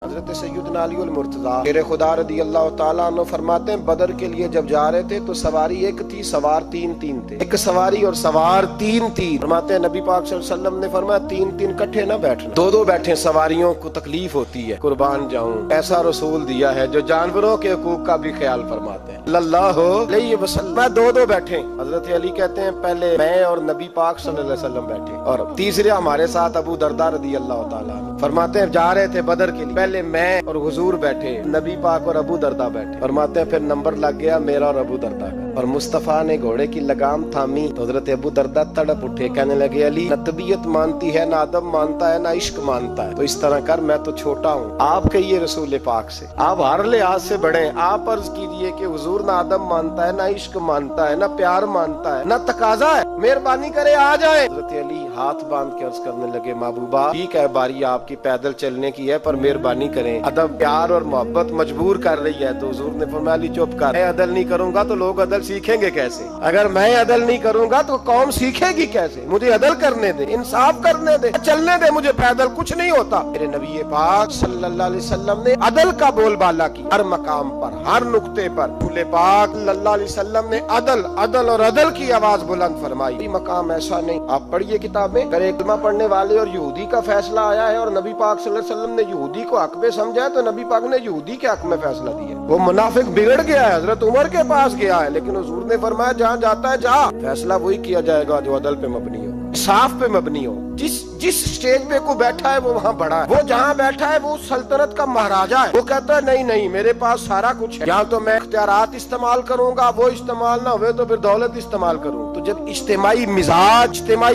حضرت سیدنا علی المرتضیٰ شیر خدا رضی اللہ تعالیٰ عنہ فرماتے ہیں بدر کے لیے جب جا رہے تھے تو سواری ایک تھی، سوار تین تھے، ایک سواری اور سوار تین تھی۔ فرماتے ہیں نبی پاک صلی اللہ علیہ وسلم نے فرمایا تین کٹھے نہ بیٹھنا، دو بیٹھیں، سواریوں کو تکلیف ہوتی ہے۔ قربان جاؤں ایسا رسول دیا ہے جو جانوروں کے حقوق کا بھی خیال فرماتے ہیں، اللہ علیہ وسلم۔ دو بیٹھیں، حضرت علی کہتے ہیں پہلے میں اور نبی پاک صلی اللہ علیہ وسلم بیٹھے، اور تیسرے ہمارے ساتھ ابو درداء رضی اللہ تعالیٰ عنہ۔ فرماتے ہیں جا رہے تھے بدر کے لیے، پہلے میں اور حضور بیٹھے، نبی پاک اور ابو درداء بیٹھے۔ فرماتے ہیں پھر نمبر لگ گیا میرا اور ابو درداء کا، اور مصطفیٰ نے گھوڑے کی لگام تھامی تو حضرت ابو درداء تڑپ اٹھے، کہنے لگے علی نہ طبیعت مانتی ہے، نہ ادب مانتا ہے، نہ عشق مانتا ہے، تو اس طرح کر میں تو چھوٹا ہوں، آپ کہیے رسول پاک سے، آپ ہر لحاظ سے بڑے ہیں، آپ عرض کیجئے کہ حضور نہ ادب مانتا ہے، نہ عشق مانتا ہے، نہ پیار مانتا ہے، نہ تقاضا ہے، مہربانی کرے آ جائیں۔ حضرت علی ہاتھ باندھ کے عرض کرنے لگے محبوبہ ٹھیک ہے باری آپ کی پیدل چلنے کی ہے، پر مہربانی کریں، ادب پیار اور محبت مجبور کر رہی ہے۔ تو حضور نے فرمایا علی چپ کر، میں عدل نہیں کروں گا تو لوگ عدل سیکھیں گے کیسے؟ اگر میں عدل نہیں کروں گا تو قوم سیکھے گی کیسے؟ مجھے عدل کرنے دے، انصاف کرنے دے، چلنے دے مجھے، پیدل کچھ نہیں ہوتا۔ میرے نبی پاک صلی اللہ علیہ وسلم نے عدل کا بول بالا کی، ہر مقام پر، ہر نقطے پر رسول پاک صلی اللہ علیہ وسلم نے عدل اور عدل کی آواز بلند فرمائی۔ کوئی مقام ایسا نہیں، آپ پڑھیے کتابیں، اگر ایک کلمہ پڑھنے والے اور یہودی کا فیصلہ آیا ہے اور نبی پاک صلی اللہ علیہ وسلم نے یہودی کو حق میں سمجھا ہے تو نبی پاک نے یہودی کے حق میں فیصلہ دیا۔ وہ منافق بگڑ گیا ہے، حضرت عمر کے پاس گیا ہے، لیکن حضور نے فرمایا جہاں جاتا ہے جا، فیصلہ وہی کیا جائے گا جو عدل پہ مبنی ہو، انصاف پہ مبنی ہو۔ جس سٹیج پہ کو بیٹھا ہے وہ وہاں بڑا ہے، وہ جہاں بیٹھا ہے وہ سلطنت کا مہاراجا ہے، وہ کہتا ہے نہیں میرے پاس سارا کچھ ہے، یہاں تو میں اختیارات استعمال کروں گا، وہ استعمال نہ ہوئے تو پھر دولت استعمال کروں۔ تو جب اجتماعی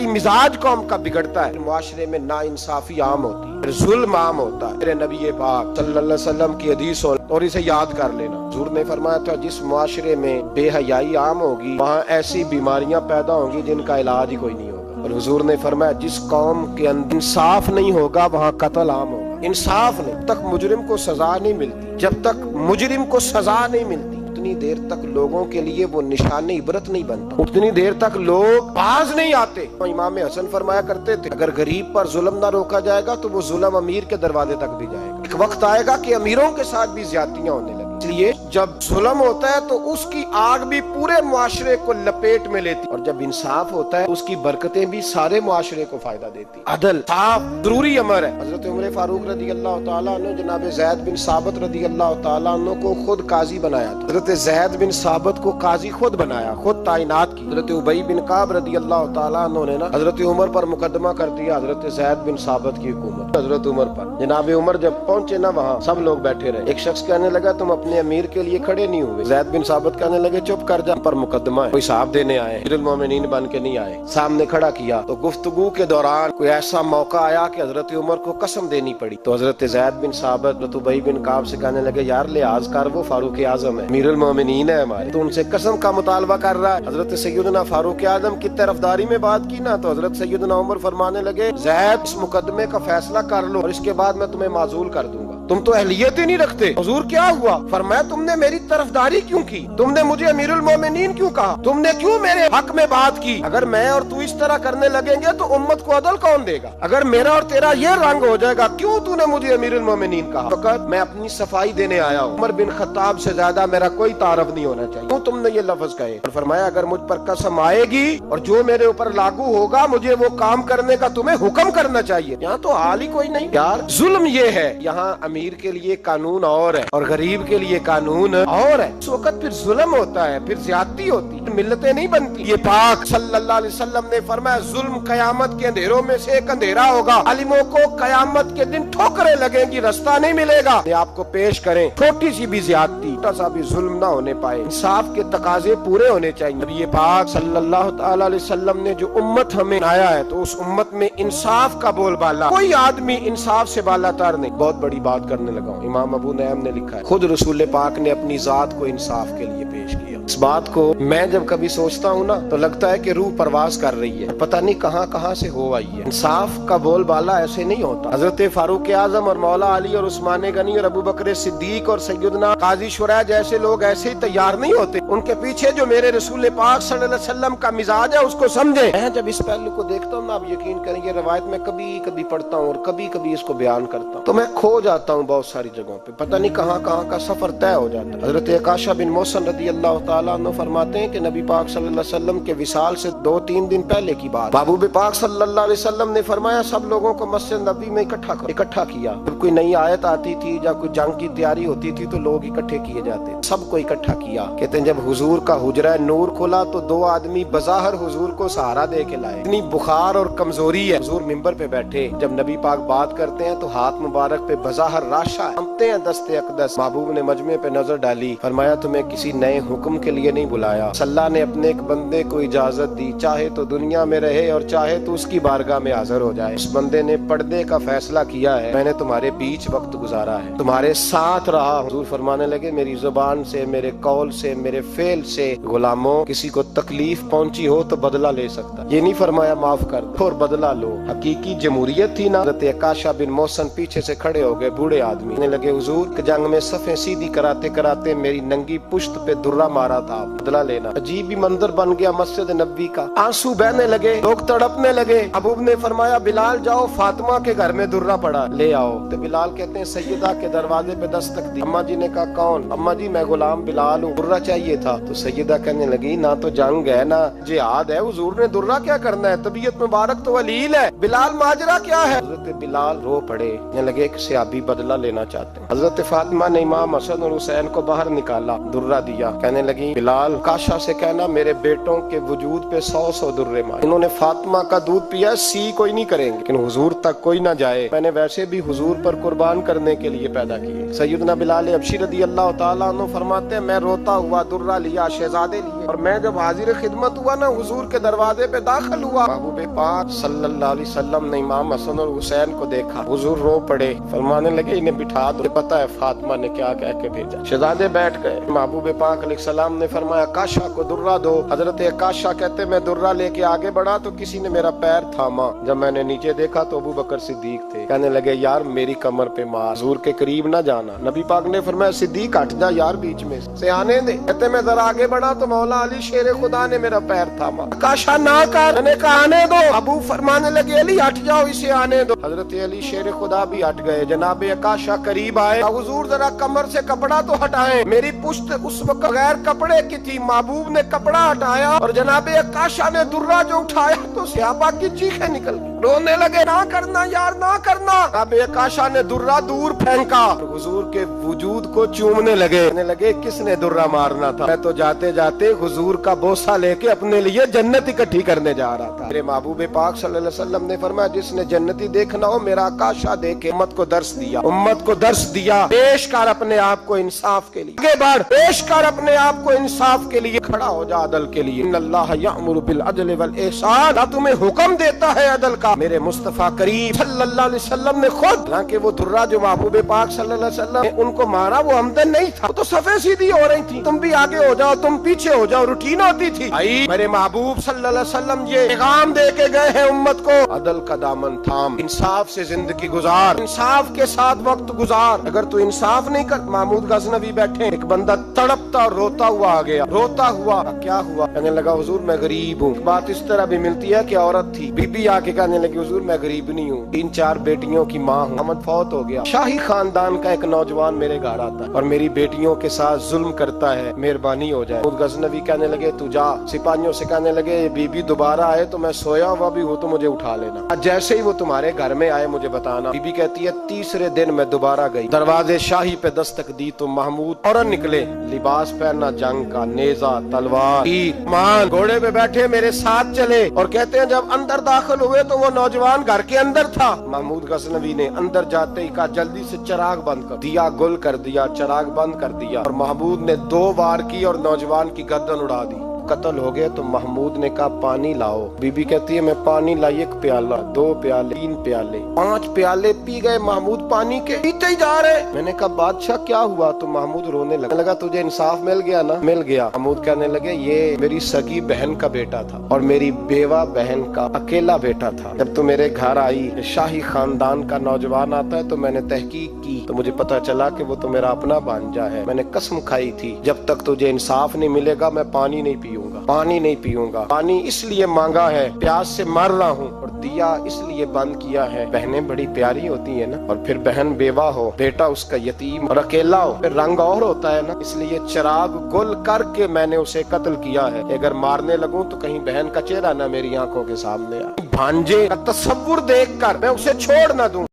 مزاج قوم کا بگڑتا ہے، معاشرے میں نا انصافی عام ہوتی ہے، ظلم عام ہوتا ہے۔ میرے نبی پاک صلی اللہ علیہ وسلم کی حدیث اور اسے یاد کر لینا، حضور نے فرمایا تھا جس معاشرے میں بے حیائی عام ہوگی وہاں ایسی بیماریاں پیدا ہوں گی جن کا علاج ہی کوئی نہیں ہوگا، اور حضور نے فرمایا جس قوم کے اندر انصاف نہیں ہوگا وہاں قتل عام ہوگا۔ انصاف نہیں، جب تک مجرم کو سزا نہیں ملتی، جب تک مجرم کو سزا نہیں ملتی اتنی دیر تک لوگوں کے لیے وہ نشان عبرت نہیں بنتا، اتنی دیر تک لوگ باز نہیں آتے۔ امام حسن فرمایا کرتے تھے اگر غریب پر ظلم نہ روکا جائے گا تو وہ ظلم امیر کے دروازے تک بھی جائے گا، ایک وقت آئے گا کہ امیروں کے ساتھ بھی زیادتیاں ہونے لگیں۔ اس لیے جب ظلم ہوتا ہے تو اس کی آگ بھی پورے معاشرے کو لپیٹ میں لیتی، اور جب انصاف ہوتا ہے اس کی برکتیں بھی سارے معاشرے کو فائدہ دیتی۔ عدل صاف ضروری امر ہے۔ حضرت عمر فاروق رضی اللہ تعالیٰ عنہ جناب زید بن ثابت رضی اللہ تعالیٰ عنہ کو خود قاضی بنایا تھا، حضرت زید بن ثابت کو قاضی خود بنایا، خود تعینات کی۔ حضرت ابی بن کعب رضی اللہ تعالیٰ عنہ نے حضرت عمر پر مقدمہ کر دیا، حضرت زید بن ثابت کی حکومت حضرت عمر پر۔ جناب عمر جب پہنچے نا وہاں سب لوگ بیٹھے رہے، ایک شخص کہنے لگا تم اپنے امیر کے لیے کھڑے نہیں ہوئے، زید بن ثابت کہنے لگے چپ کر جا، پر مقدمہ ہے، کوئی حساب دینے آئے، امیر المومنین بن کے نہیں آئے۔ سامنے کھڑا کیا تو گفتگو کے دوران کوئی ایسا موقع آیا کہ حضرت عمر کو قسم دینی پڑی، تو حضرت زید بن ثابت حضرت ابی بن کعب سے کہنے لگے یار لحاظ کر، وہ فاروق اعظم ہے، امیر المومنین ہے ہمارے، تو ان سے قسم کا مطالبہ کر رہا ہے۔ حضرت سیدنا فاروق اعظم کی طرفداری میں بات کی نا، تو حضرت سیدنا عمر فرمانے لگے زید اس مقدمے کا فیصلہ کر لو اور اس کے بعد میں تمہیں معزول کر دوں گا، تم تو اہلیت ہی نہیں رکھتے۔ حضور کیا ہوا؟ فرمایا تم نے میری طرفداری کیوں کی، تم نے مجھے امیر المومنین کیوں کہا، تم نے کیوں میرے حق میں بات کی؟ اگر میں اور تو اس طرح کرنے لگیں گے تو امت کو عدل کون دے گا؟ اگر میرا اور تیرا یہ رنگ ہو جائے گا، کیوں تو نے مجھے امیر المومنین کہا؟ فقط میں اپنی صفائی دینے آیا ہوں، عمر بن خطاب سے زیادہ میرا کوئی تعارف نہیں ہونا چاہیے، کیوں تم نے یہ لفظ کہے؟ اور فرمایا اگر مجھ پر قسم آئے گی اور جو میرے اوپر لاگو ہوگا مجھے وہ کام کرنے کا تمہیں حکم کرنا چاہیے۔ یہاں تو حال ہی کوئی نہیں یار، ظلم یہ ہے، یہاں امیر کے لیے قانون اور ہے اور غریب کے لیے قانون اور ہے، اس وقت پھر ظلم ہوتا ہے، پھر زیادتی ہوتی ہے، ملتیں نہیں بنتی۔ یہ پاک صلی اللہ علیہ وسلم نے فرمایا ظلم قیامت کے اندھیروں میں سے ایک اندھیرا ہوگا، عالموں کو قیامت کے دن ٹھوکریں لگیں گی، رستہ نہیں ملے گا، آپ کو پیش کریں چھوٹی سی بھی زیادتی، چھوٹا سا بھی ظلم نہ ہونے پائے، انصاف کے تقاضے پورے ہونے چاہیے۔ نبی پاک صلی اللہ تعالی علیہ وسلم نے جو امت ہمیں آیا ہے تو اس امت میں انصاف کا بول بالا، کوئی آدمی انصاف سے بالا تر نہیں۔ بہت بڑی بات کرنے لگا ہوں، امام ابو نعیم نے لکھا ہے خود رسول रसूल पाक ने अपनी जात को इंसाफ के लिए पेश किया। इस बात को मैं जब कभी सोचता हूँ ना तो लगता है कि रूह परवाज कर रही है, पता नहीं कहाँ कहाँ से हो आई है। इंसाफ का बोलबाला ऐसे नहीं होता। हजरत फारूक आजम और मौला अली और उस्मान गनी और अबू बकर सिद्दीक और सैयदना काजी शुरा जैसे लोग ऐसे ही तैयार नहीं होते। उनके पीछे जो मेरे रसूल पाक सल्लल्लाहु अलैहि वसल्लम का मिजाज है उसको समझे। मैं जब इस पहलू को देखता हूँ ना, आप यकीन करेंगे, रवायत में कभी कभी पढ़ता हूँ और कभी कभी इसको बयान करता हूँ तो मैं खो जाता हूँ बहुत सारी जगहों पे, पता नहीं कहाँ कहाँ का सफर तय हो जाता है। हजरत अकाशा बिन मोहसन रदी अल्लाह तआला अन्हु फरमाते हैं कि नबी पाक सल्लल्लाहु अलैहि वसल्लम के विसाल से 2-3 दिन पहले की बात, महबूब पाक सल्लल्लाहु अलैहि वसल्लम ने फरमाया सब लोगों को मस्जिद नबी में इकट्ठा किया। जब कोई नई आयत आती थी या कोई जंग की तैयारी होती थी तो लोग इकट्ठे किए जाते, सबको इकट्ठा किया। कहते हैं जब हुजूर का हुजरा नूर खुला तो 2 आदमी बज़ाहिर हुजूर को सहारा दे के लाए। इतनी बुखार और कमजोरी है। हुजूर मिंबर पे बैठे, जब नबी पाक बात करते हैं तो हाथ मुबारक पे बज़ाहिर राशा हमते हैं दस्ते अक़दस। महबूब ने मजमे पे नजर डाली, फरमाया तुम्हें किसी नए हुक्म के लिए नहीं बुलाया। अल्लाह ने अपने एक बंदे को इजाजत दी, चाहे तो दुनिया में रहे और चाहे तो उसकी बारगाह में हाजिर हो जाए। उस बंदे ने पर्दे का फैसला किया है, मैंने तुम्हारे बीच वक्त गुजारा है, तुम्हारे साथ रहा। हुजूर फरमाने लगे मेरी जुबान से, मेरे कौल से, मेरे फेल से गुलामों किसी को तकलीफ पहुंची हो तो बदला ले सकता, ये नहीं फरमाया माफ कर दो और बदला लो। हकीकी जमहूरियत थी ना। हज़रत अकाशा बिन मोहसन पीछे से खड़े हो गए, बूढ़े आदमी ने लगे हुजूर जंग में सफ़े सीधी कराते कराते मेरी नंगी पुश्त पे दुर्रा मारा था, बदला लेना। अजीब ही मंजर बन गया मस्जिद नबी का, आंसू बहने लगे, लोग तड़पने लगे। महबूब ने फरमाया बिलाल जाओ फातिमा के घर में दुर्रा पड़ा ले आओ। तो बिलाल कहते हैं सैयदा के दरवाजे पे दस्तक दी। अम्मा जी ने कहा कौन? अम्मा जी मैं गुलाम बिलाल हूँ, दुर्रा चाहिए था। तो सैयदा कहने लगी ना तो जंग है ना जिहाद है, हुजूर ने दुर्रा क्या करना है, तबीयत मुबारक तो अलील है, बिलाल माजरा क्या है? हजरत बिलाल रो पड़े, कहने लगे एक सहाबी बदला लेना चाहते हैं। हजरत फातिमा ने इमाम हसन और हुसैन को बाहर निकाला, दुर्रा दिया, कहने लगी बिलाल काशा से कहना मेरे बेटों के वजूद पे 100 दुर्रे मारे। इन्होंने फातिमा का दूध पिया, सी कोई नहीं करेंगे, लेकिन हुजूर तक कोई ना जाए, मैंने वैसे भी हुजूर पर कुर्बान करने के लिए पैदा किए। सैयदना बिलाल हबशी रदी अल्लाह तआला अन्हु फरमाते हैं मैं रोता हुआ दुर्रा लिया, शहजादे लिए, और मैं जब हाजिर खिदमत हुआ ना हुजूर के दरवाजे पे दाखिल हुआ, महबूब पाक सल्लल्लाहु अलैहि वसल्लम ने इमाम हसन और हुसैन को देखा, हुजूर रो पड़े, फरमाने लगे इन्हें बिठा दो, पता है फातिमा ने क्या कह के भेजा। शहजादे बैठ गए, महबूब पाक अलैहिस्सलाम ने फरमाया काशा को दुर्रा दो। हजरत काशा कहते मैं दुर्रा लेके आगे बढ़ा तो किसी ने मेरा पैर थामा, जब मैंने नीचे देखा तो अबू बकर सिद्दीक थे। कहने लगे यार मेरी कमर पे मार, हुजूर के करीब ना जाना। नबी पाक ने फरमाया सिद्दीक हट जा यार बीच में से आने दे। कहते मैं जरा आगे बढ़ा तो मौला अली शेर खुदा ने मेरा पैर थामा। काशा ना कर, मैंने कहा आने दो। अबू फरमाने लगे अली हट जाओ, इसे आने दो। हजरत अली शेर खुदा भी हट गए। जनाब अकाशा करीब आए, हुजूर जरा कमर से कपड़ा तो हटाएं, मेरी पुश्त उस वक्त बगैर कपड़े की थी। महबूब ने कपड़ा हटाया और जनाब अकाशा ने दुर्रा जो उठाया तो सहाबा की चीखें निकल गई, रोने लगे ना करना यार ना करना। जनाब अकाशा ने दुर्रा दूर फेंका, हुजूर के वजूद को चूमने लगे, कहने लगे किसने दुर्रा मारना था, मैं तो जाते जाते हुजूर का बोसा लेके अपने लिए जन्नत इकट्ठी करने जा रहा था। मेरे महबूब पाक सल्लल्लाहु अलैहि वसल्लम ने फरमाया जिसने जन्नती देखना हो मेरा आकाशा देखे। उम्मत को दर्श दिया, उम्मत को दर्श दिया, पेश कर अपने आप को इंसाफ के लिए, आगे बढ़, पेश कर अपने आप को इंसाफ के लिए, खड़ा हो जा अदल के लिए। इन्नल्लाह यअमुरु बिल अदल वल इहसान, तुम्हें हुक्म देता है अदल का। मेरे मुस्तफा करीम सल्लल्लाहु अलैहि वसल्लम ने खुद, हालांकि वो दुर्रा जो महबूब पाक सल्लल्लाहु अलैहि वसल्लम ने उनको मारा वो हमदन नहीं था, वो तो सफे सीधी हो रही थी, तुम भी आगे हो जाओ तुम पीछे हो जाओ, रूटीन होती थी। भाई मेरे महबूब सल्लल्लाहु अलैहि वसल्लम ये पैगाम दे के गए हैं उम्मत को, अदल का दामन थाम, इंसाफ से जिंदगी गुजार, इंसाफ के साथ वक्त गुजार। अगर तू इंसाफ नहीं कर, महमूद गजनवी बैठे, एक बंदा तड़पता और रोता हुआ आ गया, रोता हुआ क्या हुआ, कहने लगा हुजूर मैं गरीब हूँ। बात इस तरह भी मिलती है कि औरत थी, बीबी आके कहने लगी हुजूर मैं गरीब नहीं हूँ, 3-4 बेटियों की माँ हूँ, अमन फौत हो गया, शाही खानदान का एक नौजवान मेरे घर आता है और मेरी बेटियों के साथ जुल्म करता है, मेहरबानी हो जाए। गजनवी कहने लगे तू जा, सिपाहियों से कहने लगे बीबी दोबारा आए तो मैं सोया हुआ भी हूँ तो मुझे उठा लेना, जैसे ही वो तुम्हारे घर में आए मुझे बताना। बीबी कहती है तीसरे दिन मैं दोबारा गई, दरवाजे शाही पे दस्तक दी तो महमूद फौरन निकले, लिबास पहनना जंग का, नेजा तलवार मान, घोड़े पे बैठे मेरे साथ चले, और कहते हैं जब अंदर दाखिल हुए तो वो नौजवान घर के अंदर था। महमूद गजनवी ने अंदर जाते ही कहा जल्दी से चिराग बंद कर दिया, गुल कर दिया, चिराग बंद कर दिया, और महमूद ने 2 बार की और नौजवान की गर्दन उड़ा दी। जब कत्ल हो गया तो महमूद ने कहा पानी लाओ। बीबी कहती है मैं पानी लाई, 1 प्याला, 2 प्याले, 3 प्याले, 5 प्याले पी गए महमूद पानी के, पीते ही जा रहे। मैंने कहा बादशाह क्या हुआ? तो महमूद रोने लगा तुझे इंसाफ मिल गया ना? मिल गया। महमूद कहने लगे ये मेरी सगी बहन का बेटा था और मेरी बेवा बहन का अकेला बेटा था। जब तू मेरे घर आई, शाही खानदान का नौजवान आता है, तो मैंने तहकीक की तो मुझे पता चला कि वो तो मेरा अपना भांजा है। मैंने कसम खाई थी जब तक तुझे इंसाफ नहीं मिलेगा मैं पानी नहीं पीऊंगा, पानी नहीं पीऊंगा। पानी इसलिए मांगा है, प्यास से मर रहा हूँ, और दिया इसलिए बंद किया है। बहनें बड़ी प्यारी होती है ना, और फिर बहन बेवा हो, बेटा उसका यतीम और अकेला हो, फिर रंग और होता है ना। इसलिए चिराग गुल करके मैंने उसे कत्ल किया है। अगर मारने लगूं तो कहीं बहन का चेहरा ना मेरी आंखों के सामने आए। भांजे का तस्वुर देखकर मैं उसे छोड़ ना दूं।